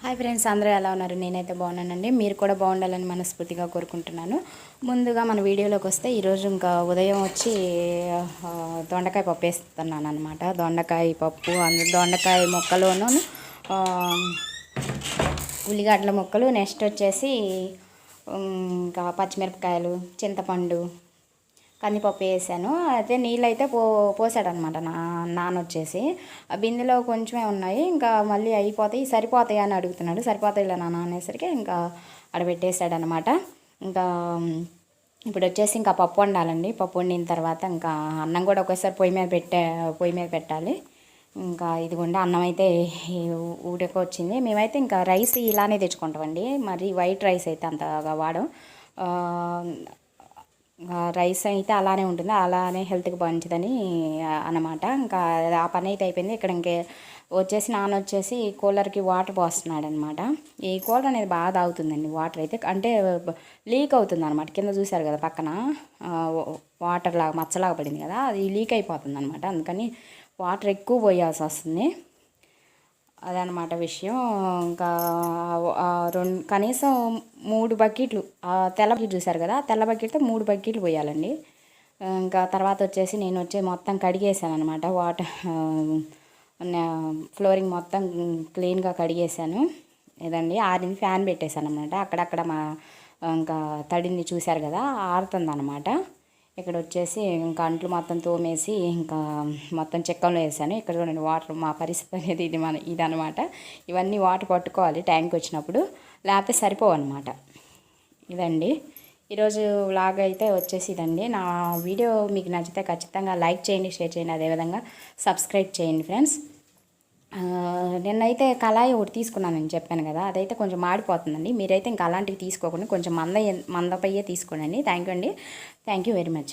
Hi friends, అందరూ ఎలా ఉన్నారు? నేనైతే బాగున్నానండి. మీరు కూడా బాగుండాలని మనస్ఫూర్తిగా కోరుకుంటున్నాను. ముందుగా మన వీడియోలోకి వస్తే ఈరోజు ఇంకా ఉదయం వచ్చి దొండకాయ పప్పు వేస్తున్నాను అనమాట. దొండకాయ పప్పు, దొండకాయ ముక్కలోను ఉల్లిగడ్డల ముక్కలు, నెక్స్ట్ వచ్చేసి ఇంకా పచ్చిమిరపకాయలు, చింతపండు, కందిపప్పు వేసాను. అయితే నీళ్ళు అయితే పోసాడనమాట నాన్న వచ్చేసి. ఆ బిందెలో కొంచెమే ఉన్నాయి, ఇంకా మళ్ళీ అయిపోతాయి, సరిపోతాయి అని అడుగుతున్నాడు. సరిపోతాయి ఇలా నాన్న అనేసరికి ఇంకా ఆడబెట్టేసాడనమాట. ఇంకా ఇప్పుడు వచ్చేసి ఇంకా పప్పు వండాలండి. పప్పు వండిన తర్వాత ఇంకా అన్నం కూడా ఒకేసారి పొయ్యి మీద పెట్టాలి. ఇంకా ఇదిగోండి అన్నం అయితే వచ్చింది. మేమైతే ఇంకా రైస్ ఇలానే తెచ్చుకుంటామండి, మరి వైట్ రైస్ అయితే అంతగా వాడం. రైస్ అయితే అలానే ఉంటుంది, అలానే హెల్త్కి మంచిదని అన్నమాట. ఇంకా ఆ పని అయితే అయిపోయింది. ఇక్కడ ఇంకే వచ్చేసి నాన్న వచ్చేసి కూలర్కి వాటర్ పోస్తున్నాడు అనమాట. ఈ కూలర్ అనేది బాగా తాగుతుందండి వాటర్ అయితే, అంటే లీక్ అవుతుంది అనమాట. కింద చూసారు కదా పక్కన వాటర్ లాగా మచ్చలాగా పడింది కదా, అది లీక్ అయిపోతుంది అనమాట. అందుకని వాటర్ ఎక్కువ పోయాల్సి వస్తుంది. అదనమాట విషయం. ఇంకా కనీసం 3 బకెట్లు, తెల్ల బకెట్ చూసారు కదా, తెల్ల బకెట్తో 3 బకెట్లు పోయాలండి. ఇంకా తర్వాత వచ్చేసి నేను మొత్తం కడిగేసాను అనమాట. ఫ్లోరింగ్ మొత్తం క్లీన్గా కడిగేసాను. ఇదండి ఆరింది, ఫ్యాన్ పెట్టేశాను అనమాట. అక్కడక్కడ ఇంకా తడిని చూశారు కదా, ఆరుతుంది అనమాట. ఇక్కడ వచ్చేసి ఇంకా అంట్లు మొత్తం తోమేసి ఇంకా మొత్తం చెక్కంలో వేసాను. ఇక్కడ చూడండి వాటర్, మా పరిస్థితి అనేది ఇదనమాట. ఇవన్నీ వాటర్ పట్టుకోవాలి ట్యాంక్ వచ్చినప్పుడు, లేకపోతే సరిపోవన్నమాట. ఇదండి ఈరోజు వ్లాగ్ అయితే వచ్చేసి ఇదండి. నా వీడియో మీకు నచ్చితే ఖచ్చితంగా లైక్ చేయండి, షేర్ చేయండి, అదేవిధంగా సబ్స్క్రైబ్ చేయండి ఫ్రెండ్స్. నిన్నైతే కళాయి ఒకటి తీసుకున్నానని చెప్పాను కదా, అదైతే కొంచెం మాడిపోతుందండి. మీరైతే ఇంకా అలాంటివి తీసుకోకుండా కొంచెం మందపయ్యే తీసుకోండి. థ్యాంక్ యూ అండి, థ్యాంక్ యూ వెరీ మచ్.